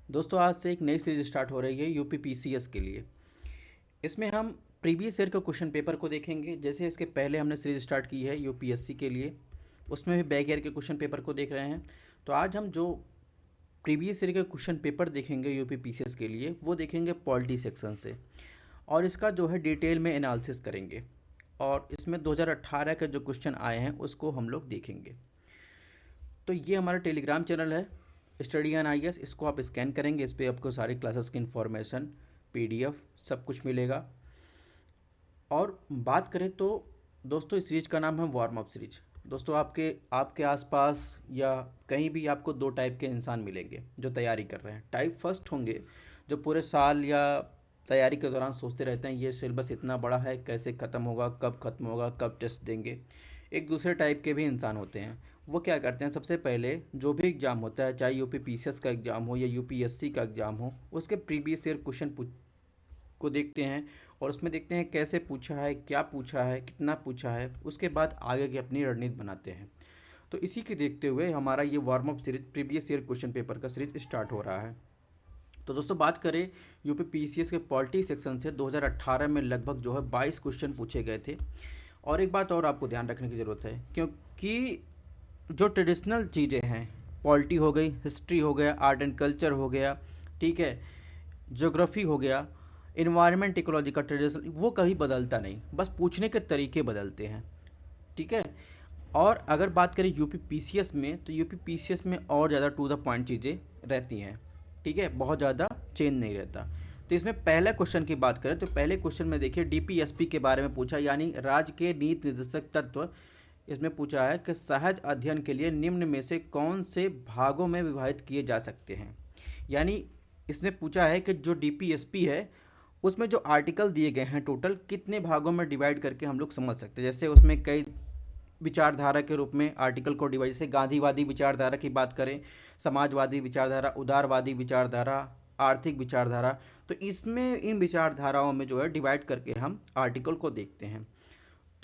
दोस्तों आज से एक नई सीरीज स्टार्ट हो रही है यूपी पीसीएस के लिए। इसमें हम प्रीवियस ईयर का क्वेश्चन पेपर को देखेंगे। जैसे इसके पहले हमने सीरीज स्टार्ट की है यूपीएससी के लिए, उसमें भी बैक ईयर के क्वेश्चन पेपर को देख रहे हैं। तो आज हम जो प्रीवियस ईयर के क्वेश्चन पेपर देखेंगे यूपी पीसीएस के लिए वो देखेंगे पॉलिटी सेक्शन से, और इसका जो है डिटेल में एनालिसिस करेंगे। और इसमें 2018 के जो क्वेश्चन आए हैं उसको हम लोग देखेंगे। तो ये हमारा टेलीग्राम चैनल है स्टडी ऑन आईएएस, इसको आप स्कैन करेंगे, इस पर आपको सारी क्लासेस की इन्फॉर्मेशन, पीडीएफ सब कुछ मिलेगा। और बात करें तो दोस्तों इस सीरीज का नाम है वार्म अप सीरीज। दोस्तों आपके आपके आसपास या कहीं भी आपको दो टाइप के इंसान मिलेंगे जो तैयारी कर रहे हैं। टाइप फर्स्ट होंगे जो पूरे साल या तैयारी के दौरान सोचते रहते हैं ये सिलेबस इतना बड़ा है, कैसे ख़त्म होगा, कब ख़त्म होगा, कब टेस्ट देंगे। एक दूसरे टाइप के भी इंसान होते हैं। वो क्या करते हैं, सबसे पहले जो भी एग्ज़ाम होता है, चाहे यूपी पीसीएस का एग्ज़ाम हो या यूपीएससी का एग्ज़ाम हो, उसके प्रीवियस ईयर क्वेश्चन को देखते हैं और उसमें देखते हैं कैसे पूछा है, क्या पूछा है, कितना पूछा है, उसके बाद आगे की अपनी रणनीति बनाते हैं। तो इसी के देखते हुए हमारा ये warm up series previous year question paper का सीरीज स्टार्ट हो रहा है। तो दोस्तों बात करें यूपी पीसीएस के पॉलिटी सेक्शन से 2018 में लगभग जो है 22 क्वेश्चन पूछे गए थे। और एक बात और आपको ध्यान रखने की ज़रूरत है, क्योंकि जो ट्रेडिशनल चीज़ें हैं, पॉलिटी हो गई, हिस्ट्री हो गया, आर्ट एंड कल्चर हो गया, ठीक है, ज्योग्राफी हो गया, इन्वायरमेंट इकोलॉजी का ट्रेडिशनल वो कभी बदलता नहीं, बस पूछने के तरीके बदलते हैं, ठीक है। और अगर बात करें यूपी पीसीएस में, तो यूपी पीसीएस में और ज़्यादा टू द पॉइंट चीज़ें रहती हैं, ठीक है, बहुत ज़्यादा चेंज नहीं रहता। तो इसमें पहला क्वेश्चन की बात करें तो पहले क्वेश्चन में देखिए डीपीएसपी के बारे में पूछा, यानी राज्य के नीति निर्देशक तत्व। इसमें पूछा है कि सहज अध्ययन के लिए निम्न में से कौन से भागों में विभाजित किए जा सकते हैं। यानी इसमें पूछा है कि जो डीपीएसपी है उसमें जो आर्टिकल दिए गए हैं टोटल कितने भागों में डिवाइड करके हम लोग समझ सकते हैं। जैसे उसमें कई विचारधारा के रूप में आर्टिकल को डिवाइड, जैसे गांधीवादी विचारधारा की बात करें, समाजवादी विचारधारा, उदारवादी विचारधारा, आर्थिक विचारधारा, तो इसमें इन विचारधाराओं में जो है डिवाइड करके हम आर्टिकल को देखते हैं।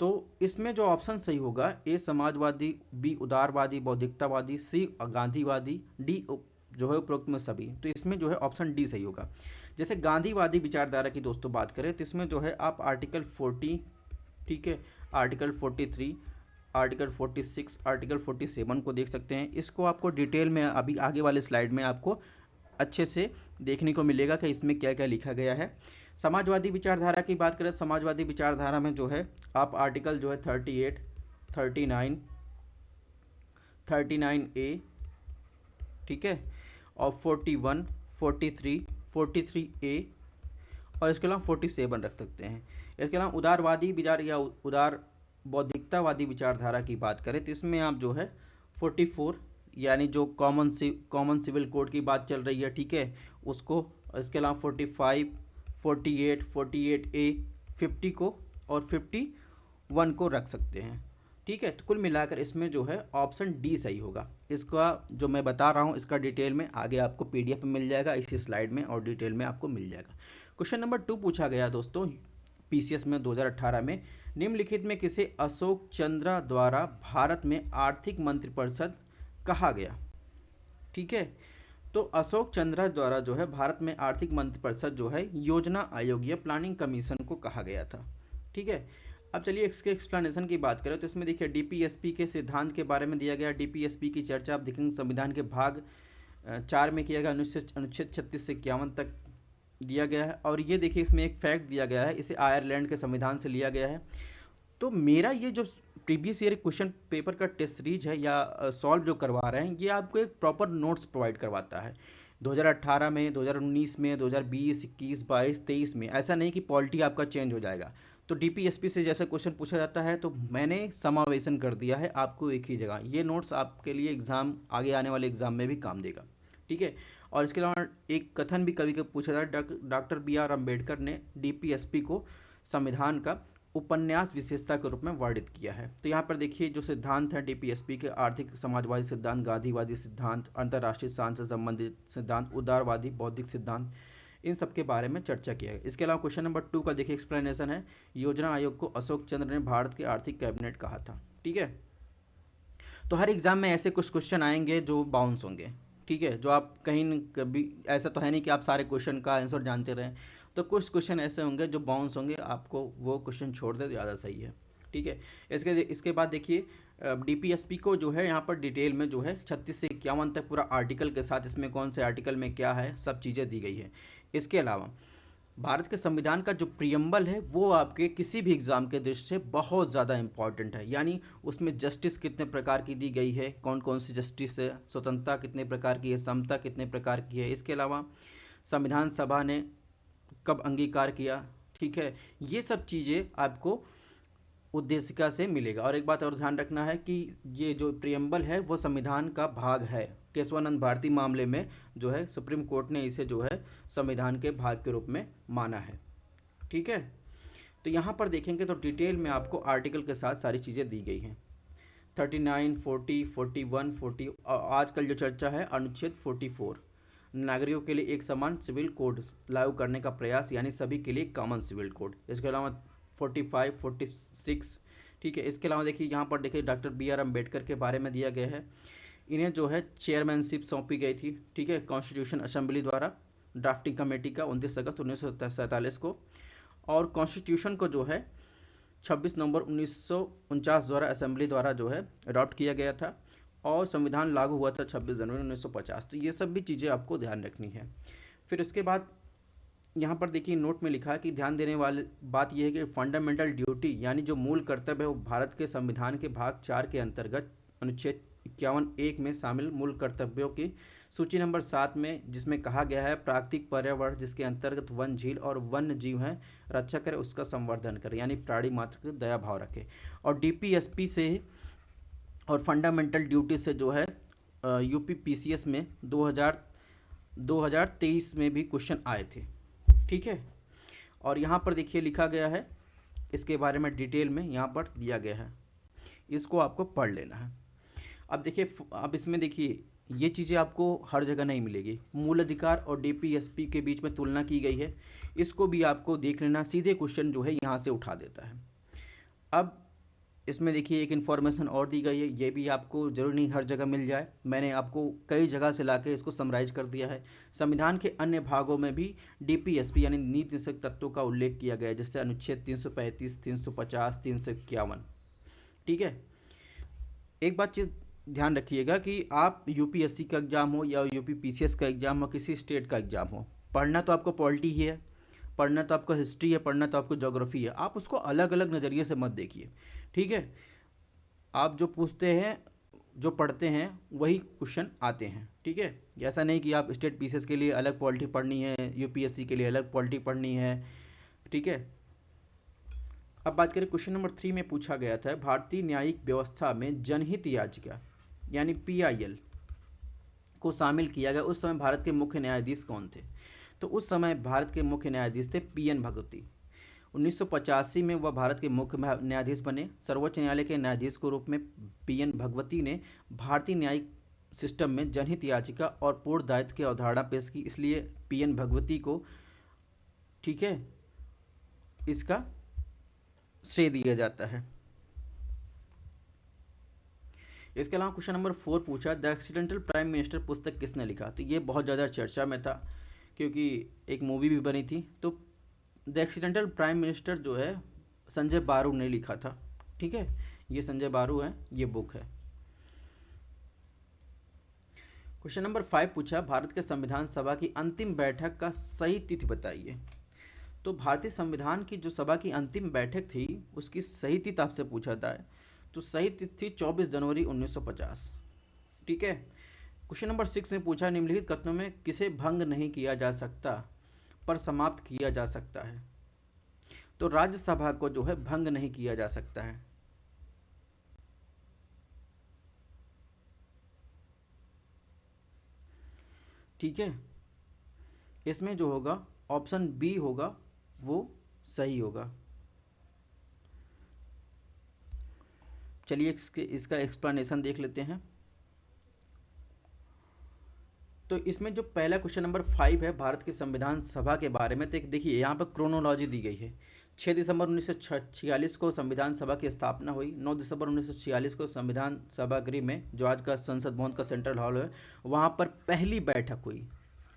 तो इसमें जो ऑप्शन सही होगा, ए समाजवादी, बी उदारवादी बौद्धिकतावादी, सी गांधीवादी, डी जो है उपरोक्त में सभी। तो इसमें जो है ऑप्शन डी सही होगा। जैसे गांधीवादी विचारधारा की दोस्तों बात करें तो इसमें जो है आप आर्टिकल 40, ठीक है, आर्टिकल 43, आर्टिकल 46, आर्टिकल 47 को देख सकते हैं। इसको आपको डिटेल में अभी आगे वाले स्लाइड में आपको अच्छे से देखने को मिलेगा कि इसमें क्या क्या लिखा गया है। समाजवादी विचारधारा की बात करें तो समाजवादी विचारधारा में जो है आप आर्टिकल जो है 38, 39, 39A, ठीक है, और 41, 43, 43A, और इसके अलावा 47 रख सकते हैं। इसके अलावा उदारवादी विचार या उदार बौद्धिकतावादी विचारधारा की बात करें तो इसमें आप जो है 44, यानी जो कॉमन सिविल कोड की बात चल रही है, ठीक है, उसको। इसके अलावा 45, 48, 48A, 50 को और 51 को रख सकते हैं, ठीक है। तो कुल मिलाकर इसमें जो है ऑप्शन डी सही होगा। इसका जो मैं बता रहा हूँ इसका डिटेल में आगे आपको पीडीएफ में मिल जाएगा, इसी स्लाइड में और डिटेल में आपको मिल जाएगा। क्वेश्चन नंबर 2 पूछा गया दोस्तों पीसीएस में 2018 में, निम्नलिखित में किसे अशोक चंद्र द्वारा भारत में आर्थिक मंत्रिपरिषद कहा गया, ठीक है। तो अशोक चंद्र द्वारा जो है भारत में आर्थिक मंत्रिपरिषद जो है योजना आयोग या प्लानिंग कमीशन को कहा गया था, ठीक है। अब चलिए इसके एक्सप्लेनेशन की बात करें तो इसमें देखिए डीपीएसपी के सिद्धांत के बारे में दिया गया। डीपीएसपी की चर्चा आप देखेंगे संविधान के भाग 4 में किया गया, अनुच्छेद 36 से 51 तक दिया गया है। और ये देखिए इसमें एक फैक्ट दिया गया है, इसे आयरलैंड के संविधान से लिया गया है। तो मेरा ये जो प्रीवियस ईयर क्वेश्चन पेपर का टेस्ट सीरीज है या सॉल्व जो करवा रहे हैं, ये आपको एक प्रॉपर नोट्स प्रोवाइड करवाता है 2018 में, 2019 में, 2020, 21, 22, 23 में। ऐसा नहीं कि पॉलिटी आपका चेंज हो जाएगा। तो डीपीएसपी से जैसे क्वेश्चन पूछा जाता है तो मैंने समावेशन कर दिया है आपको एक ही जगह। ये नोट्स आपके लिए एग्ज़ाम, आगे आने वाले एग्ज़ाम में भी काम देगा, ठीक है। और इसके अलावा एक कथन भी कभी कभी पूछा जाता है, डॉक्टर BR अम्बेडकर ने डीपीएसपी को संविधान का उपन्यास विशेषता के रूप में वर्णित किया है। तो यहाँ पर देखिए जो सिद्धांत है डीपीएसपी के, आर्थिक समाजवादी सिद्धांत, गांधीवादी सिद्धांत, अंतर्राष्ट्रीय शांति से संबंधित सिद्धांत, उदारवादी बौद्धिक सिद्धांत, इन सब के बारे में चर्चा किया है। इसके अलावा क्वेश्चन नंबर 2 का देखिए एक्सप्लेनेशन है, योजना आयोग को अशोक चंद्र ने भारत के आर्थिक कैबिनेट कहा था, ठीक है। तो हर एग्जाम में ऐसे कुछ क्वेश्चन आएंगे जो बाउंस होंगे, ठीक है, जो आप कहीं न कभी, ऐसा तो है नहीं कि आप सारे क्वेश्चन का आंसर जानते रहें, तो कुछ क्वेश्चन ऐसे होंगे जो बाउंस होंगे, आपको वो क्वेश्चन छोड़ दे तो ज़्यादा सही है। ठीक है, इसके बाद देखिए डीपीएसपी को जो है यहाँ पर डिटेल में जो है 36 से 51 तक पूरा आर्टिकल के साथ, इसमें कौन से आर्टिकल में क्या है सब चीज़ें दी गई है। इसके अलावा भारत के संविधान का जो प्रियम्बल है वो आपके किसी भी एग्ज़ाम के दृष्टि से बहुत ज़्यादा इम्पॉर्टेंट है। यानी उसमें जस्टिस कितने प्रकार की दी गई है, कौन कौन सी जस्टिस है, स्वतंत्रता कितने प्रकार की है, समता कितने प्रकार की है, इसके अलावा संविधान सभा ने कब अंगीकार किया। ठीक है, ये सब चीज़ें आपको उद्देशिका से मिलेगा। और एक बात और ध्यान रखना है कि ये जो प्रियम्बल है वो संविधान का भाग है। केशवानंद भारती मामले में जो है सुप्रीम कोर्ट ने इसे जो है संविधान के भाग के रूप में माना है। ठीक है, तो यहाँ पर देखेंगे तो डिटेल में आपको आर्टिकल के साथ सारी चीज़ें दी गई हैं। 39, 40, 41, 40, आजकल जो चर्चा है अनुच्छेद 44, नागरिकों के लिए एक समान सिविल कोड लागू करने का प्रयास, यानी सभी के लिए कॉमन सिविल कोड। इसके अलावा 45, 46, ठीक है। इसके अलावा देखिए यहाँ पर देखिए डॉक्टर BR अम्बेडकर के बारे में दिया गया है। इन्हें जो है चेयरमैनशिप सौंपी गई थी, ठीक है, कॉन्स्टिट्यूशन असेंबली द्वारा, ड्राफ्टिंग कमेटी का 29 अगस्त 1947 को। और कॉन्स्टिट्यूशन को जो है 26 नवंबर 1949 द्वारा असेंबली द्वारा जो है अडॉप्ट किया गया था। और संविधान लागू हुआ था 26 जनवरी 1950। तो ये सब भी चीज़ें आपको ध्यान रखनी है। फिर उसके बाद यहाँ पर देखिए नोट में लिखा है कि ध्यान देने वाली बात यह है कि फंडामेंटल ड्यूटी यानी जो मूल कर्तव्य है वो भारत के संविधान के भाग 4 के अंतर्गत अनुच्छेद 51(1) में शामिल मूल कर्तव्यों की सूची नंबर 7 में, जिसमें कहा गया है प्राकृतिक पर्यावरण जिसके अंतर्गत वन, झील और वन्य जीव हैं, रक्षा करे, उसका संवर्धन करे, यानी प्राणी मात्र का दया भाव रखे। और डीपीएसपी से और फंडामेंटल ड्यूटी से जो है यूपी पीसीएस में 2023 में भी क्वेश्चन आए थे। ठीक है, और यहाँ पर देखिए लिखा गया है, इसके बारे में डिटेल में यहाँ पर दिया गया है, इसको आपको पढ़ लेना है। अब देखिए, अब इसमें देखिए ये चीज़ें आपको हर जगह नहीं मिलेगी। मूल अधिकार और डीपीएसपी के बीच में तुलना की गई है, इसको भी आपको देख लेना, सीधे क्वेश्चन जो है यहाँ से उठा देता है। अब इसमें देखिए एक इन्फॉर्मेशन और दी गई है, ये भी आपको जरूर नहीं हर जगह मिल जाए, मैंने आपको कई जगह से लाके इसको समराइज कर दिया है। संविधान के अन्य भागों में भी डीपीएसपी यानी नीति निषेध तत्वों का उल्लेख किया गया है, जैसे अनुच्छेद 335, 350, 351। ठीक है, एक बात चीज़ ध्यान रखिएगा कि आप यूपीएससी का एग्ज़ाम हो या यूपी पीसीएस का एग्ज़ाम हो, किसी स्टेट का एग्ज़ाम हो, पढ़ना तो आपको पॉलिटी ही है, पढ़ना तो आपको हिस्ट्री है, पढ़ना तो आपको ज्योग्राफी है। आप उसको अलग अलग नज़रिए से मत देखिए। ठीक है, आप जो पूछते हैं, जो पढ़ते हैं वही क्वेश्चन आते हैं। ठीक है, ऐसा नहीं कि आप स्टेट पीसीएस के लिए अलग पॉलिटी पढ़नी है, यूपीएससी के लिए अलग पॉलिटी पढ़नी है। ठीक है, अब बात करें क्वेश्चन नंबर 3 में पूछा गया था, भारतीय न्यायिक व्यवस्था में जनहित याचिका यानी पीआईएल को शामिल किया गया, उस समय भारत के मुख्य न्यायाधीश कौन थे? तो उस समय भारत के मुख्य न्यायाधीश थे पीएन भगवती। 1985 में वह भारत के मुख्य न्यायाधीश बने। सर्वोच्च न्यायालय के न्यायाधीश के रूप में पीएन भगवती ने भारतीय न्यायिक सिस्टम में जनहित याचिका और पूर्ण दायित्व की अवधारणा पेश की, इसलिए पीएन भगवती को, ठीक है, इसका श्रेय दिया जाता है। इसके अलावा क्वेश्चन नंबर 4 पूछा, द एक्सीडेंटल प्राइम मिनिस्टर पुस्तक किसने लिखा? तो ये बहुत ज़्यादा चर्चा में था क्योंकि एक मूवी भी बनी थी। तो द एक्सीडेंटल प्राइम मिनिस्टर जो है संजय बारू ने लिखा था। ठीक है, ये संजय बारू है, ये बुक है। क्वेश्चन नंबर 5 पूछा, भारत के संविधान सभा की अंतिम बैठक का सही तिथि बताइए। तो भारतीय संविधान की जो सभा की अंतिम बैठक थी उसकी सही तिथि आपसे पूछा था, तो सही तिथि 24 जनवरी 1950। ठीक है, क्वेश्चन नंबर 6 में पूछा, निम्नलिखित कथनों में किसे भंग नहीं किया जा सकता पर समाप्त किया जा सकता है? तो राज्यसभा को जो है भंग नहीं किया जा सकता है। ठीक है, इसमें जो होगा ऑप्शन बी होगा, वो सही होगा। चलिए इसका एक्सप्लेनेशन देख लेते हैं। तो इसमें जो पहला क्वेश्चन नंबर 5 है भारत के संविधान सभा के बारे में, तो देखिए यहाँ पर क्रोनोलॉजी दी गई है। 6 दिसंबर 1946 को संविधान सभा की स्थापना हुई। 9 दिसंबर 1946 को संविधान सभा गृह में, जो आज का संसद भवन का सेंट्रल हॉल है, वहाँ पर पहली बैठक हुई।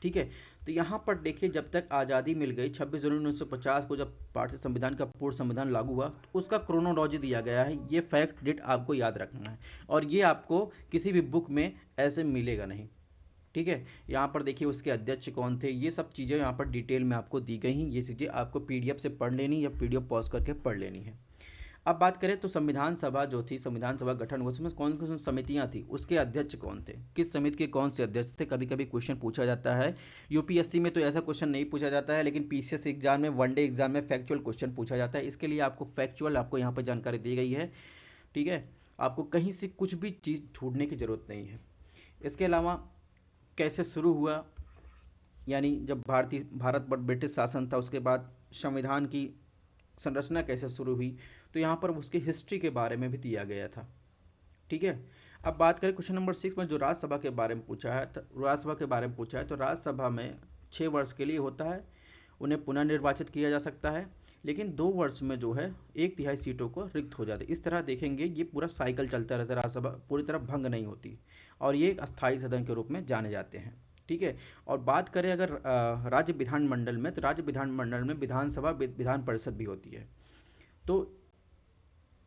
ठीक है, तो यहाँ पर देखिए, जब तक आज़ादी मिल गई 26 जनवरी 1950 को, जब भारतीय संविधान का पूर्ण संविधान लागू हुआ, तो उसका क्रोनोलॉजी दिया गया है। ये फैक्ट डेट आपको याद रखना है, और ये आपको किसी भी बुक में ऐसे मिलेगा नहीं। ठीक है, यहाँ पर देखिए उसके अध्यक्ष कौन थे, ये सब चीज़ें यहाँ पर डिटेल में आपको दी गई हैं। ये चीज़ें आपको पीडीएफ से पढ़ लेनी या पीडीएफ पॉज करके पढ़ लेनी है। अब बात करें तो संविधान सभा जो थी, संविधान सभा गठन हुआ, उसमें कौन कौन सी समितियां थी, उसके अध्यक्ष कौन थे, किस समिति के कौन से अध्यक्ष थे। कभी कभी क्वेश्चन पूछा जाता है। यूपीएससी में तो ऐसा क्वेश्चन नहीं पूछा जाता है, लेकिन पीसीएस एग्जाम में, वनडे एग्जाम में फैक्चुअल क्वेश्चन पूछा जाता है। इसके लिए आपको फैक्चुअल, आपको यहाँ पर जानकारी दी गई है। ठीक है, आपको कहीं से कुछ भी चीज़ छोड़ने की ज़रूरत नहीं है। इसके अलावा कैसे शुरू हुआ, यानी जब भारत पर ब्रिटिश शासन था, उसके बाद संविधान की संरचना कैसे शुरू हुई, तो यहाँ पर उसकी हिस्ट्री के बारे में भी दिया गया था। ठीक है, अब बात करें क्वेश्चन नंबर 6 में, जो राज्यसभा के बारे में पूछा है, तो राज्यसभा के बारे में पूछा है, तो राज्यसभा में 6 वर्ष के लिए होता है, उन्हें पुनर्निर्वाचित किया जा सकता है, लेकिन 2 वर्ष में जो है 1/3 सीटों को रिक्त हो जाती है। इस तरह देखेंगे ये पूरा साइकिल चलता रहता है, राज्यसभा पूरी तरह भंग नहीं होती, और ये एक अस्थायी सदन के रूप में जाने जाते हैं। ठीक है, और बात करें अगर राज्य विधानमंडल में, तो राज्य विधानमंडल में विधानसभा, विधान परिषद भी होती है। तो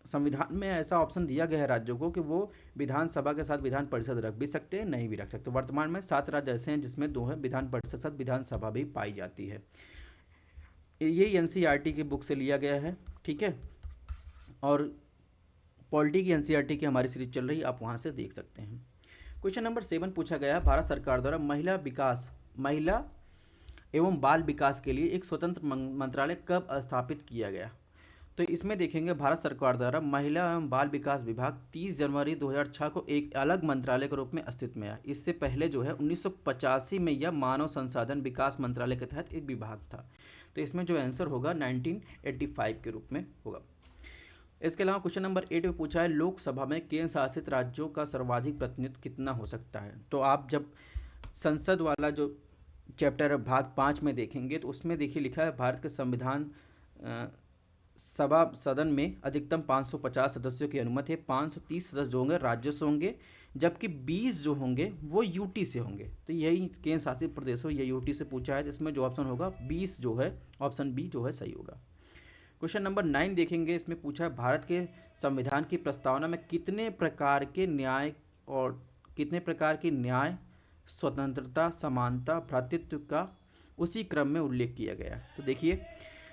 संविधान में ऐसा ऑप्शन दिया गया है राज्यों को कि वो विधानसभा के साथ विधान परिषद रख भी सकते हैं, नहीं भी रख सकते। वर्तमान में 7 राज्य ऐसे हैं जिसमें 2 है, विधान परिषद साथ विधानसभा भी पाई जाती है। ये एनसीईआरटी की बुक से लिया गया है। ठीक है, और पॉलिटी की एनसीईआरटी की हमारी सीरीज चल रही है, आप वहाँ से देख सकते हैं। क्वेश्चन नंबर 7 पूछा गया है, भारत सरकार द्वारा महिला एवं बाल विकास के लिए एक स्वतंत्र मंत्रालय कब स्थापित किया गया। तो इसमें देखेंगे, भारत सरकार द्वारा महिला एवं बाल विकास विभाग 30 जनवरी 2006 को एक अलग मंत्रालय के रूप में अस्तित्व में आया। इससे पहले जो है 1985 में यह मानव संसाधन विकास मंत्रालय के तहत एक विभाग था। तो इसमें जो आंसर होगा 1985 के रूप में होगा। इसके अलावा क्वेश्चन नंबर 8 में पूछा है, लोकसभा में केंद्र शासित राज्यों का सर्वाधिक प्रतिनिधित्व कितना हो सकता है। तो आप जब संसद वाला जो चैप्टर भाग 5 में देखेंगे, तो उसमें देखिए लिखा है, भारत के संविधान सभा सदन में अधिकतम 550 सदस्यों की अनुमति है। 530 सदस्य जो होंगे राज्यों से होंगे, जबकि 20 जो होंगे वो यूटी से होंगे। तो यही केंद्र शासित प्रदेशों, ये यूटी से पूछा है, जिसमें जो ऑप्शन होगा 20 जो है, ऑप्शन बी जो है सही होगा। क्वेश्चन नंबर 9 देखेंगे, इसमें पूछा है, भारत के संविधान की प्रस्तावना में कितने प्रकार के न्याय, स्वतंत्रता, समानता, भ्रातृत्व का उसी क्रम में उल्लेख किया गया। तो देखिए,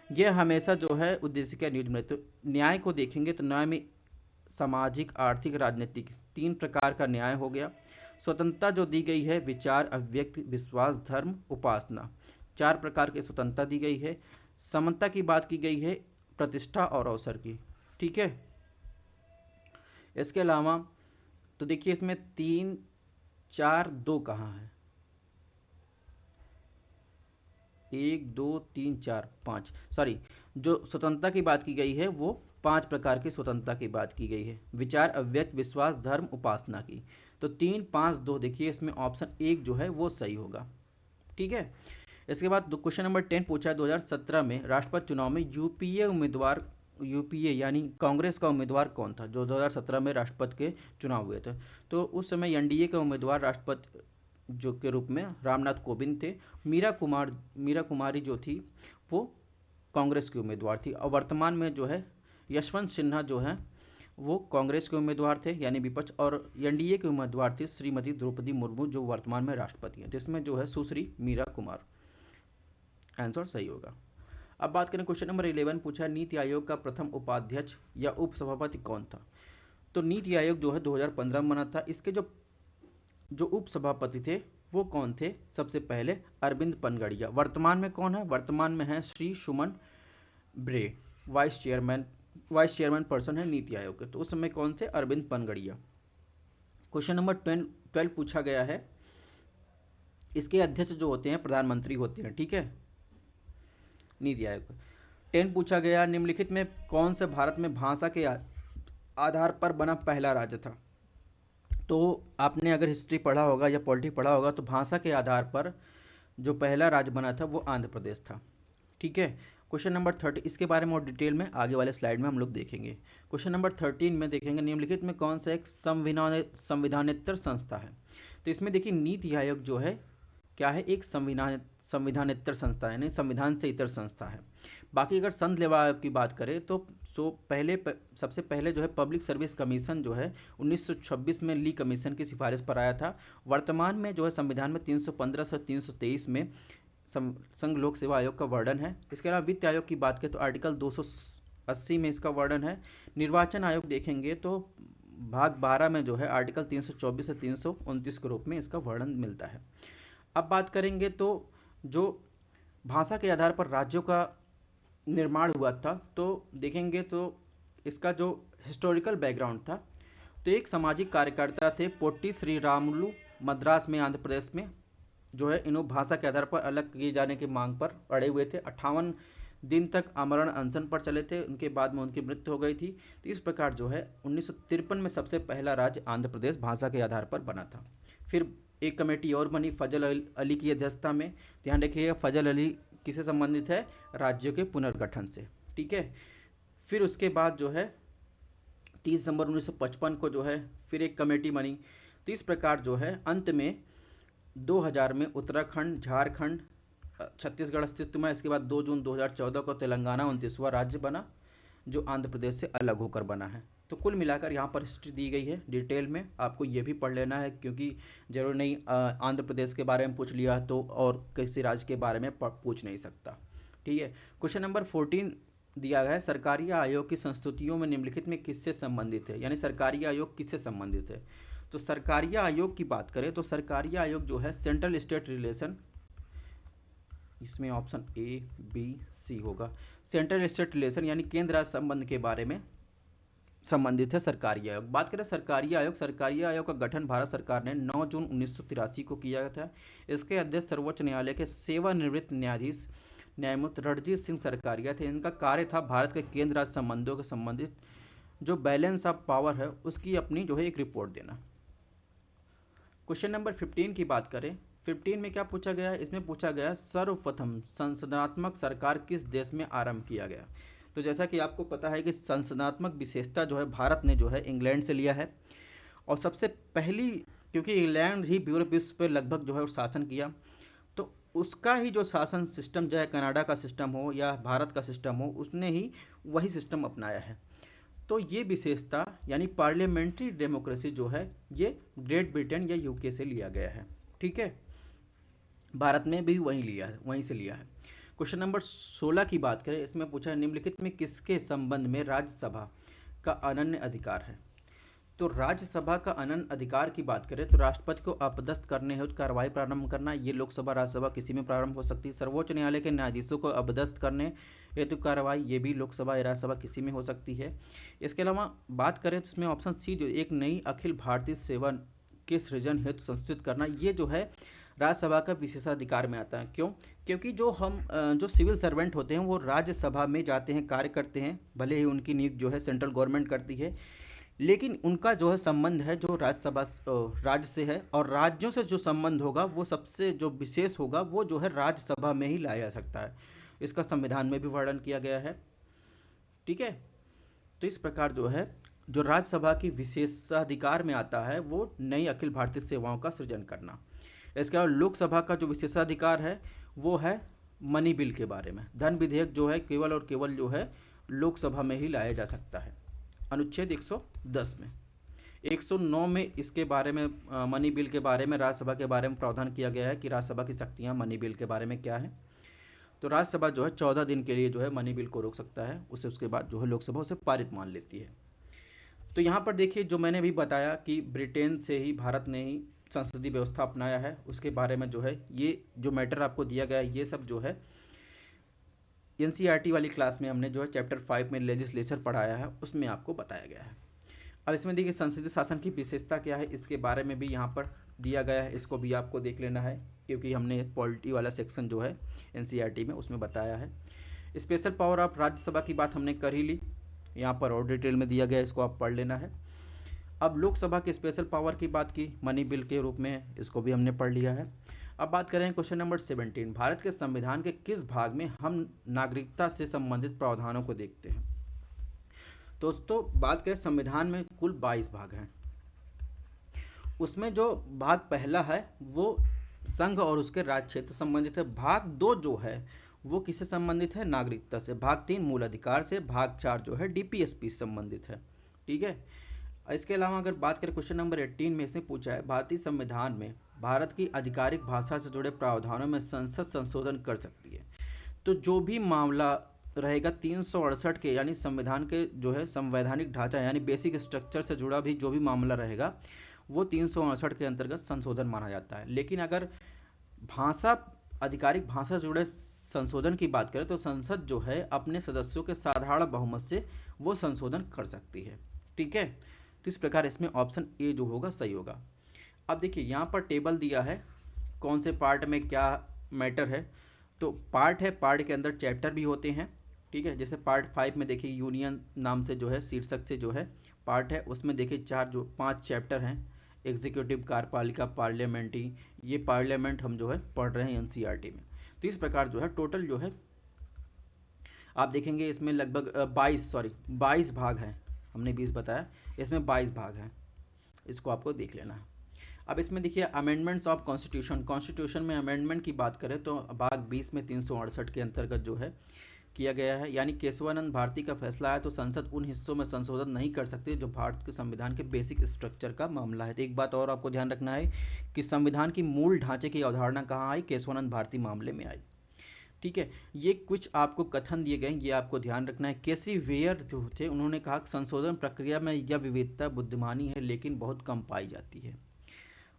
यह हमेशा जो है उद्देश्य का न्यूज में, तो न्याय को देखेंगे तो न्याय में सामाजिक, आर्थिक, राजनीतिक 3 प्रकार का न्याय हो गया। स्वतंत्रता जो दी गई है, विचार, अभिव्यक्ति, विश्वास, धर्म, उपासना, 4 प्रकार की स्वतंत्रता दी गई है। समानता की बात की गई है, प्रतिष्ठा और अवसर की। ठीक है, इसके अलावा तो देखिए इसमें 3, 4, 2 कहाँ है, 1, 2, 3, 4, 5, सॉरी, जो स्वतंत्रता की बात की गई है वो 5 प्रकार की स्वतंत्रता की बात की गई है, विचार, अव्यक्त, विश्वास, धर्म, उपासना की। तो 3, 5, 2 देखिए, इसमें ऑप्शन 1 जो है वो सही होगा। ठीक है, इसके बाद क्वेश्चन नंबर 10 पूछा है, 2017 में राष्ट्रपति चुनाव में यूपीए यानी कांग्रेस का उम्मीदवार कौन था, जो 2017 में राष्ट्रपति के चुनाव हुए थे। तो उस समय एनडीए के उम्मीदवार राष्ट्रपति जो के रूप में रामनाथ कोविंद थे। मीरा कुमारी जो थी वो कांग्रेस की उम्मीदवार थी, और वर्तमान में जो है यशवंत सिन्हा जो है वो कांग्रेस के उम्मीदवार थे, यानी विपक्ष, और एनडीए के उम्मीदवार थी श्रीमती द्रौपदी मुर्मू, जो वर्तमान में राष्ट्रपति हैं। जिसमें जो है सुश्री मीरा कुमार, आंसर सही होगा। अब बात करें क्वेश्चन नंबर 11 पूछा है, नीति आयोग का प्रथम उपाध्यक्ष या उपसभापति कौन था। तो नीति आयोग जो है 2015 में बना था। इसके जो उपसभापति थे वो कौन थे, सबसे पहले अरविंद पनगड़िया। वर्तमान में कौन है, वर्तमान में है श्री सुमन ब्रे, वाइस चेयरमैन पर्सन है नीति आयोग के। तो उस समय कौन थे, अरविंद पनगड़िया। क्वेश्चन नंबर 12 पूछा गया है, इसके अध्यक्ष जो होते हैं प्रधानमंत्री होते हैं। ठीक है, नीति आयोग। 10 पूछा गया, निम्नलिखित में कौन से भारत में भाषा के आधार पर बना पहला राज्य था। तो आपने अगर हिस्ट्री पढ़ा होगा या पॉलिटी पढ़ा होगा, तो भाषा के आधार पर जो पहला राज्य बना था वो आंध्र प्रदेश था। ठीक है, क्वेश्चन नंबर 30, इसके बारे में और डिटेल में आगे वाले स्लाइड में हम लोग देखेंगे। क्वेश्चन नंबर 13 में देखेंगे निम्नलिखित में कौन सा एक संविधानेतर संस्था है। तो इसमें देखिए नीति आयोग जो है क्या है, एक संविधानेतर संस्था है, यानी संविधान से इतर संस्था है। बाकी अगर संघ लेवा आयोग की बात करें तो सबसे पहले जो है पब्लिक सर्विस कमीशन जो है 1926 में ली कमीशन की सिफारिश पर आया था। वर्तमान में जो है संविधान में 315 से 323 में संघ लोक सेवा आयोग का वर्णन है। इसके अलावा वित्त आयोग की बात करें तो आर्टिकल 280 में इसका वर्णन है। निर्वाचन आयोग देखेंगे तो भाग 12 में जो है आर्टिकल 324 से 329 के रूप में इसका वर्णन मिलता है। अब बात करेंगे तो जो भाषा के आधार पर राज्यों का निर्माण हुआ था, तो देखेंगे तो इसका जो हिस्टोरिकल बैकग्राउंड था, तो एक सामाजिक कार्यकर्ता थे पोट्टी श्रीरामुलु, मद्रास में आंध्र प्रदेश में जो है इन्हों भाषा के आधार पर अलग किए जाने की मांग पर अड़े हुए थे। 58 दिन तक आमरण अनशन पर चले थे, उनके बाद में उनकी मृत्यु हो गई थी। तो इस प्रकार जो है 1953 में सबसे पहला राज्य आंध्र प्रदेश भाषा के आधार पर बना था। फिर एक कमेटी और बनी फजल अली की अध्यक्षता में। ध्यान रखिएगा फजल अली किससे संबंधित है, राज्यों के पुनर्गठन से, ठीक है। फिर उसके बाद जो है 30 दिसंबर 1955 को जो है फिर एक कमेटी बनी। तो इस प्रकार जो है अंत में 2000 में उत्तराखंड, झारखंड, छत्तीसगढ़ अस्तित्व में। इसके बाद 2 जून 2014 को तेलंगाना 29वां राज्य बना जो आंध्र प्रदेश से अलग होकर बना है। तो कुल मिलाकर यहाँ पर हिस्ट्री दी गई है डिटेल में, आपको ये भी पढ़ लेना है क्योंकि जरूर नहीं आंध्र प्रदेश के बारे में पूछ लिया तो और किसी राज्य के बारे में पूछ नहीं सकता, ठीक है। क्वेश्चन नंबर 14 दिया गया है, सरकारी आयोग की संस्तुतियों में निम्नलिखित में किससे संबंधित है, यानी सरकारी आयोग किससे संबंधित है। तो सरकारी आयोग की बात करें तो सरकारी आयोग जो है सेंट्रल स्टेट रिलेशन, इसमें ऑप्शन ए बी सी होगा, सेंट्रल स्टेट रिलेशन यानी केंद्र राज्य संबंध के बारे में संबंधित है सरकारी आयोग। बात करें सरकारी आयोग का गठन भारत सरकार ने 9 जून 1983 को किया था। इसके अध्यक्ष सर्वोच्च न्यायालय के सेवानिवृत्त न्यायाधीश न्यायमूर्ति रणजीत सिंह सरकारिया थे। इनका कार्य था भारत के केंद्र राज्य संबंधों के संबंधित जो बैलेंस ऑफ पावर है उसकी अपनी जो है एक रिपोर्ट देना। क्वेश्चन नंबर 15 की बात करें, 15 में क्या पूछा गया है, इसमें पूछा गया सर्वप्रथम संसदात्मक सरकार किस देश में आरंभ किया गया। तो जैसा कि आपको पता है कि संसदात्मक विशेषता जो है भारत ने जो है इंग्लैंड से लिया है, और सबसे पहली क्योंकि इंग्लैंड ही पूरे विश्व पर लगभग जो है शासन किया, तो उसका ही जो शासन सिस्टम चाहे कनाडा का सिस्टम हो या भारत का सिस्टम हो, उसने ही वही सिस्टम अपनाया है। तो ये विशेषता यानी पार्लियामेंट्री डेमोक्रेसी जो है ये ग्रेट ब्रिटेन या यूके से लिया गया है, ठीक है। भारत में भी वहीं से लिया है। क्वेश्चन नंबर 16 की बात करें, इसमें पूछा है निम्नलिखित में किसके संबंध में राज्यसभा का अनन्य अधिकार है। तो राज्यसभा का अनन्य अधिकार की बात करें तो राष्ट्रपति को अपदस्थ करने हेतु कार्रवाई प्रारंभ करना, ये लोकसभा राज्यसभा किसी में प्रारंभ हो सकती है। सर्वोच्च न्यायालय के न्यायाधीशों को अपदस्थ करने हेतु कार्रवाई, ये भी लोकसभा या राज्यसभा किसी में हो सकती है। इसके अलावा बात करें तो इसमें ऑप्शन सी जो एक नई अखिल भारतीय सेवा के सृजन हेतु संस्कृत करना, ये जो है राज्यसभा का विशेषाधिकार में आता है। क्यों? क्योंकि जो सिविल सर्वेंट होते हैं वो राज्यसभा में जाते हैं, कार्य करते हैं, भले ही उनकी नियुक्ति जो है सेंट्रल गवर्नमेंट करती है, लेकिन उनका जो है संबंध है जो राज्यसभा राज्य से है, और राज्यों से जो संबंध होगा वो सबसे जो विशेष होगा वो जो है राज्यसभा में ही लाया जा सकता है। इसका संविधान में भी वर्णन किया गया है, ठीक है। तो इस प्रकार जो है जो राज्यसभा की विशेषाधिकार में आता है वो नई अखिल भारतीय सेवाओं का सृजन करना। इसके अलावा लोकसभा का जो विशेषाधिकार है वो है मनी बिल के बारे में, धन विधेयक जो है केवल और केवल जो है लोकसभा में ही लाया जा सकता है। अनुच्छेद 110 में 109 में इसके बारे में मनी बिल के बारे में राज्यसभा के बारे में प्रावधान किया गया है कि राज्यसभा की शक्तियाँ मनी बिल के बारे में क्या है। तो राज्यसभा जो है 14 दिन के लिए जो है मनी बिल को रोक सकता है, उसके बाद जो है लोकसभा उसे पारित मान लेती है। तो यहाँ पर देखिए जो मैंने भी बताया कि ब्रिटेन से ही भारत ने ही संसदीय व्यवस्था अपनाया है, उसके बारे में जो है ये जो मैटर आपको दिया गया है ये सब जो है एनसीईआरटी वाली क्लास में हमने जो है चैप्टर 5 में लेजिस्लेचर पढ़ाया है, उसमें आपको बताया गया है। अब इसमें देखिए संसदीय शासन की विशेषता क्या है, इसके बारे में भी यहाँ पर दिया गया है, इसको भी आपको देख लेना है क्योंकि हमने पॉलिटी वाला सेक्शन जो है एनसीईआरटी में उसमें बताया है। स्पेशल पावर ऑफ राज्यसभा की बात हमने कर ही ली, यहाँ पर और डिटेल में दिया गया है, इसको आप पढ़ लेना है। अब लोकसभा के स्पेशल पावर की बात की मनी बिल के रूप में, इसको भी हमने पढ़ लिया है। अब बात करें क्वेश्चन नंबर 17, भारत के संविधान के किस भाग में हम नागरिकता से संबंधित प्रावधानों को देखते हैं। दोस्तों बात करें संविधान में कुल 22 भाग हैं। उसमें जो भाग पहला है वो संघ और उसके राज्य क्षेत्र संबंधित है। भाग 2 जो है वो किससे संबंधित है, नागरिकता से। भाग 3 मूल अधिकार से। भाग 4 जो है डीपीएसपी से संबंधित है। ठीक है। इसके अलावा अगर बात करें क्वेश्चन नंबर 18 में इसने पूछा है, भारतीय संविधान में भारत की आधिकारिक भाषा से जुड़े प्रावधानों में संसद संशोधन कर सकती है। तो जो भी मामला रहेगा 368 के यानी संविधान के जो है संवैधानिक ढांचा यानी बेसिक स्ट्रक्चर से जुड़ा भी जो भी मामला रहेगा वो 368 के अंतर्गत संशोधन माना जाता है। लेकिन अगर भाषा आधिकारिक भाषा से जुड़े संशोधन की बात करें तो संसद जो है अपने सदस्यों के साधारण बहुमत से वो संशोधन कर सकती है। ठीक है। तो इस प्रकार इसमें ऑप्शन ए जो होगा सही होगा। अब देखिए यहाँ पर टेबल दिया है कौन से पार्ट में क्या मैटर है। तो पार्ट है, पार्ट के अंदर चैप्टर भी होते हैं। ठीक है। जैसे पार्ट 5 में देखिए यूनियन नाम से जो है शीर्षक से जो है पार्ट है, उसमें देखिए 5 चैप्टर हैं। एग्जीक्यूटिव, कार्यपालिका, पार्लियामेंट्री, ये पार्लियामेंट हम जो है पढ़ रहे हैं एनसीईआरटी में। तो इस प्रकार जो है टोटल जो है आप देखेंगे इसमें लगभग 22 भाग हैं। हमने 20 बताया, इसमें 22 भाग हैं, इसको आपको देख लेना है। अब इसमें देखिए अमेंडमेंट्स ऑफ कॉन्स्टिट्यूशन में अमेंडमेंट की बात करें तो भाग 20 में 368 के अंतर्गत जो है किया गया है। यानी केशवानंद भारती का फैसला है तो संसद उन हिस्सों में संशोधन नहीं कर सकती जो भारत के संविधान के बेसिक स्ट्रक्चर का मामला है। तो एक बात और आपको ध्यान रखना है कि संविधान की मूल ढांचे की अवधारणा कहाँ आई, केशवानंद भारती मामले में आई। ठीक है। ये कुछ आपको कथन दिए गए, ये आपको ध्यान रखना है। केसी वेयर जो थे उन्होंने कहा कि संशोधन प्रक्रिया में यह विविधता बुद्धिमानी है लेकिन बहुत कम पाई जाती है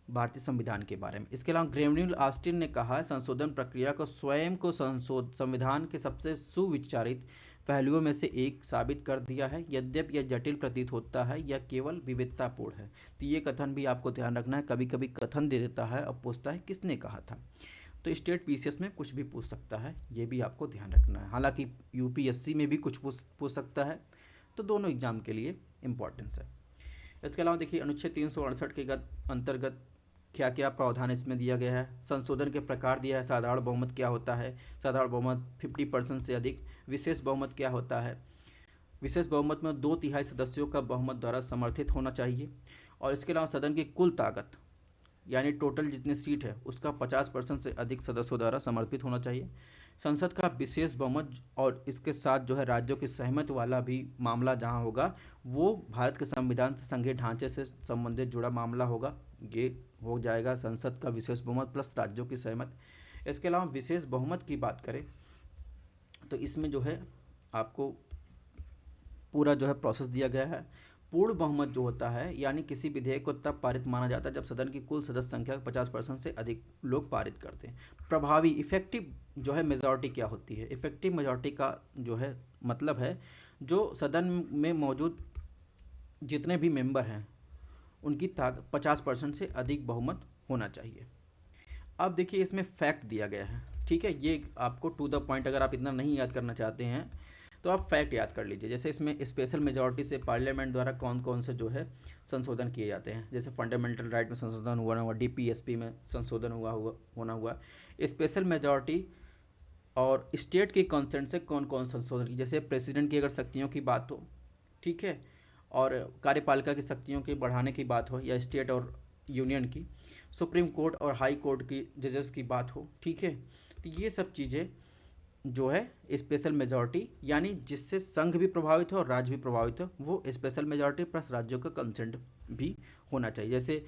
भारतीय संविधान के बारे में। इसके अलावा ग्रेवन्यूल ऑस्टिन ने कहा है संशोधन प्रक्रिया को स्वयं को संविधान के सबसे सुविचारित पहलुओं में से एक साबित कर दिया है, यद्यपि यह जटिल प्रतीत होता है, यह केवल विविधतापूर्ण है। तो ये कथन भी आपको ध्यान रखना है, कभी कभी कथन दे देता है और पूछता है किसने कहा था। तो स्टेट पीसीएस में कुछ भी पूछ सकता है, ये भी आपको ध्यान रखना है। हालांकि यूपीएससी में भी कुछ पूछ सकता है, तो दोनों एग्जाम के लिए इम्पोर्टेंस है। इसके अलावा देखिए अनुच्छेद 368 के अंतर्गत क्या क्या प्रावधान इसमें दिया गया है। संशोधन के प्रकार दिया है, साधारण बहुमत क्या होता है, साधारण बहुमत 50% से अधिक, विशेष बहुमत क्या होता है, विशेष बहुमत में 2/3 सदस्यों का बहुमत द्वारा समर्थित होना चाहिए, और इसके अलावा सदन की कुल ताकत यानी टोटल जितनी सीट है उसका 50% से अधिक सदस्यों द्वारा समर्थित होना चाहिए, संसद का विशेष बहुमत और इसके साथ जो है राज्यों की सहमति वाला भी मामला जहां होगा वो भारत के संविधान से संघीय ढांचे से संबंधित जुड़ा मामला होगा, ये हो जाएगा संसद का विशेष बहुमत प्लस राज्यों की सहमति। इसके अलावा विशेष बहुमत की बात करें तो इसमें जो है आपको पूरा जो है प्रोसेस दिया गया है। पूर्ण बहुमत जो होता है यानी किसी विधेयक को तब पारित माना जाता है जब सदन की कुल सदस्य संख्या 50% से अधिक लोग पारित करते हैं। प्रभावी इफेक्टिव जो है मेजॉरिटी क्या होती है, इफेक्टिव मेजॉरिटी का जो है मतलब है जो सदन में मौजूद जितने भी मेंबर हैं उनकी 50% से अधिक बहुमत होना चाहिए। अब देखिए इसमें फैक्ट दिया गया है। ठीक है। ये आपको टू द पॉइंट, अगर आप इतना नहीं याद करना चाहते हैं तो आप फैक्ट याद कर लीजिए। जैसे इसमें स्पेशल मेजॉरिटी से पार्लियामेंट द्वारा कौन कौन से जो है संशोधन किए जाते हैं, जैसे फंडामेंटल राइट में संशोधन हुआ, डीपीएसपी में संशोधन हुआ। स्पेशल मेजॉरिटी और स्टेट के कंसेंट से कौन कौन संशोधन की, जैसे प्रेसिडेंट की अगर शक्तियों की बात हो, ठीक है, और कार्यपालिका की शक्तियों के बढ़ाने की बात हो, या स्टेट और यूनियन की, सुप्रीम कोर्ट और हाई कोर्ट की जजेस की बात हो, ठीक है। तो ये सब चीज़ें जो है स्पेशल मेजॉरिटी यानी जिससे संघ भी प्रभावित हो और राज्य भी प्रभावित हो, वो स्पेशल मेजॉरिटी प्लस राज्यों का कंसेंट भी होना चाहिए। जैसे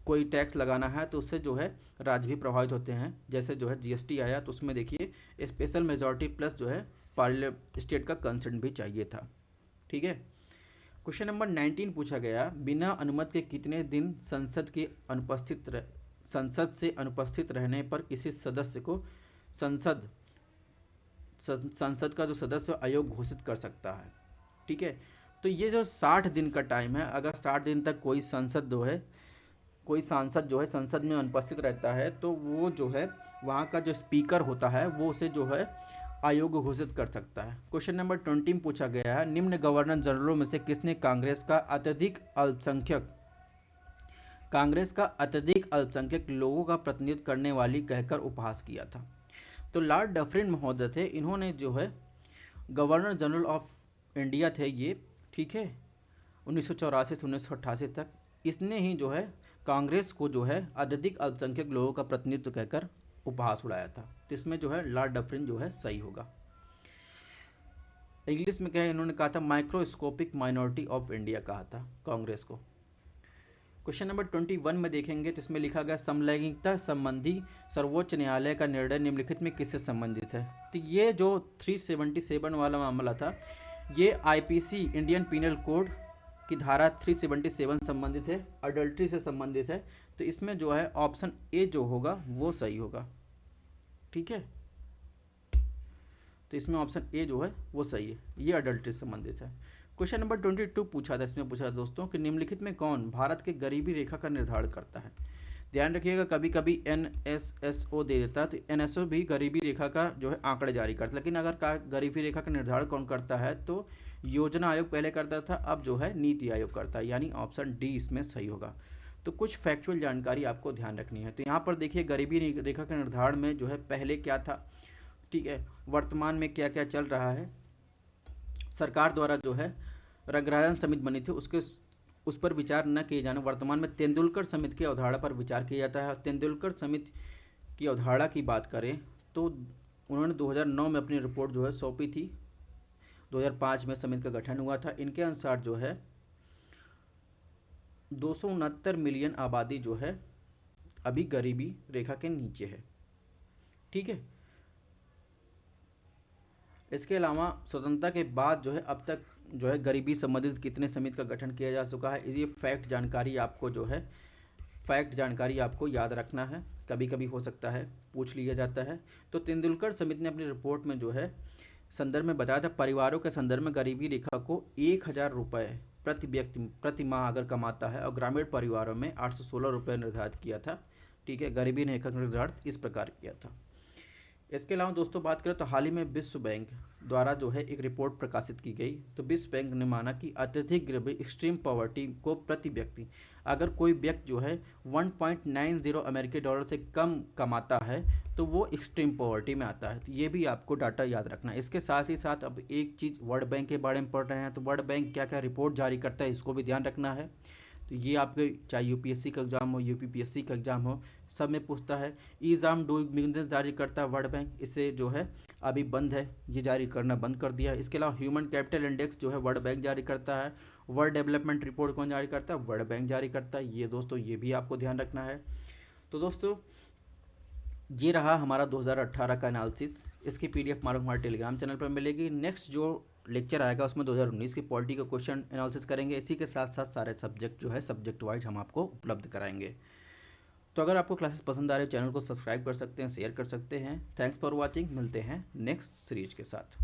कोई टैक्स लगाना है तो उससे जो है राज्य भी प्रभावित होते हैं, जैसे जो है जीएसटी आया तो उसमें देखिए स्पेशल मेजॉरिटी प्लस जो है स्टेट का कंसेंट भी चाहिए था। ठीक है। क्वेश्चन नंबर 19 पूछा गया, बिना अनुमति के कितने दिन संसद से अनुपस्थित रहने पर किसी सदस्य को संसद का जो सदस्य अयोग्य घोषित कर सकता है। ठीक है। तो ये जो 60 दिन का टाइम है, अगर 60 दिन तक कोई सांसद जो है संसद में अनुपस्थित रहता है तो वो जो है वहाँ का जो स्पीकर होता है वो उसे जो है अयोग्य घोषित कर सकता है। क्वेश्चन नंबर 20 में पूछा गया है, निम्न गवर्नर जनरलों में से किसने कांग्रेस का कांग्रेस का अत्यधिक अल्पसंख्यक लोगों का प्रतिनिधित्व करने वाली कहकर उपहास किया था। तो लॉर्ड डफरिन महोदय थे, इन्होंने जो है गवर्नर जनरल ऑफ इंडिया थे ये, ठीक है, 1984 से 1988 तक। इसने ही जो है कांग्रेस को जो है अत्यधिक अल्पसंख्यक लोगों का प्रतिनिधित्व कहकर उपहास उड़ाया था। तो इसमें जो है लॉर्ड डफरिन जो है सही होगा। इंग्लिश में क्या है, इन्होंने कहा था माइक्रोस्कोपिक माइनॉरिटी ऑफ इंडिया कहा था कांग्रेस को। क्वेश्चन नंबर 21 में देखेंगे तो इसमें लिखा गया समलैंगिकता संबंधी सर्वोच्च न्यायालय का निर्णय निम्नलिखित में किससे संबंधित है। तो ये जो 377 वाला मामला था, ये आईपीसी इंडियन पीनल कोड की धारा 377 संबंधित है, अडल्ट्री से संबंधित है। तो इसमें जो है ऑप्शन ए जो होगा वो सही होगा, ठीक है। तो इसमें ऑप्शन ए जो है वो सही है, ये अडल्ट्री से संबंधित है। क्वेश्चन नंबर 22 पूछा था, इसमें पूछा था दोस्तों कि निम्नलिखित में कौन भारत के गरीबी रेखा का निर्धारण करता है। ध्यान रखिएगा, कभी कभी NSSO दे देता है, तो NSO भी गरीबी रेखा का जो है आंकड़े जारी करता है। लेकिन अगर गरीबी रेखा का निर्धारण कौन करता है तो योजना आयोग पहले करता था, अब जो है नीति आयोग करता है, यानी ऑप्शन डी इसमें सही होगा। तो कुछ फैक्चुअल जानकारी आपको ध्यान रखनी है। तो यहाँ पर देखिए गरीबी रेखा के निर्धारण में जो है पहले क्या था, ठीक है, वर्तमान में क्या क्या चल रहा है। सरकार द्वारा जो है रंगराजन समिति बनी थी, उस पर विचार न किए जाने, वर्तमान में तेंदुलकर समिति की अवधारणा पर विचार किया जाता है। तेंदुलकर समिति की अवधारणा की बात करें तो उन्होंने 2009 में अपनी रिपोर्ट जो है सौंपी थी, 2005 में समिति का गठन हुआ था। इनके अनुसार जो है 269 मिलियन आबादी जो है अभी गरीबी रेखा के नीचे है, ठीक है। इसके अलावा स्वतंत्रता के बाद जो है अब तक जो है गरीबी संबंधित कितने समिति का गठन किया जा चुका है, ये फैक्ट जानकारी आपको जो है फैक्ट जानकारी आपको याद रखना है, कभी कभी हो सकता है पूछ लिया जाता है। तो तेंदुलकर समिति ने अपनी रिपोर्ट में जो है संदर्भ में बताया था, परिवारों के संदर्भ में गरीबी रेखा को 1000 रुपये प्रति व्यक्ति प्रति माह अगर कमाता है, और ग्रामीण परिवारों में 816 रुपये निर्धारित किया था, ठीक है। गरीबी रेखा का निर्धारण इस प्रकार किया था। इसके अलावा दोस्तों बात करें तो हाल ही में विश्व बैंक द्वारा जो है एक रिपोर्ट प्रकाशित की गई। तो विश्व बैंक ने माना कि अत्यधिक गरीबी एक्सट्रीम पॉवर्टी को प्रति व्यक्ति अगर कोई व्यक्ति जो है 1.90 अमेरिकी डॉलर से कम कमाता है तो वो एक्सट्रीम पॉवर्टी में आता है। तो ये भी आपको डाटा याद रखना है। इसके साथ ही साथ अब एक चीज़ वर्ल्ड बैंक के बारे में पढ़ रहे हैं, तो वर्ल्ड बैंक क्या क्या रिपोर्ट जारी करता है इसको भी ध्यान रखना है। तो ये आपके चाहे यूपीएससी का एग्जाम हो, यूपीपीएससी का एग्जाम हो, सब में पूछता है। ईज़ डूइंग बिजनेस जारी करता है वर्ल्ड बैंक, इसे जो है अभी बंद है, ये जारी करना बंद कर दिया है। इसके अलावा ह्यूमन कैपिटल इंडेक्स जो है वर्ल्ड बैंक जारी करता है। वर्ल्ड डेवलपमेंट रिपोर्ट कौन जारी करता है, वर्ल्ड बैंक जारी करता है। ये दोस्तों ये भी आपको ध्यान रखना है। तो दोस्तों ये रहा हमारा 2018 का एनालिसिस। इसकी PDF हमारे टेलीग्राम चैनल पर मिलेगी। नेक्स्ट जो लेक्चर आएगा उसमें 2019 की पॉलिटी का क्वेश्चन एनालिसिस करेंगे। इसी के साथ साथ सारे सब्जेक्ट जो है सब्जेक्ट वाइज हम आपको उपलब्ध कराएंगे। तो अगर आपको क्लासेस पसंद आ रहे हो चैनल को सब्सक्राइब कर सकते हैं, शेयर कर सकते हैं। थैंक्स फॉर वॉचिंग, मिलते हैं नेक्स्ट सीरीज के साथ।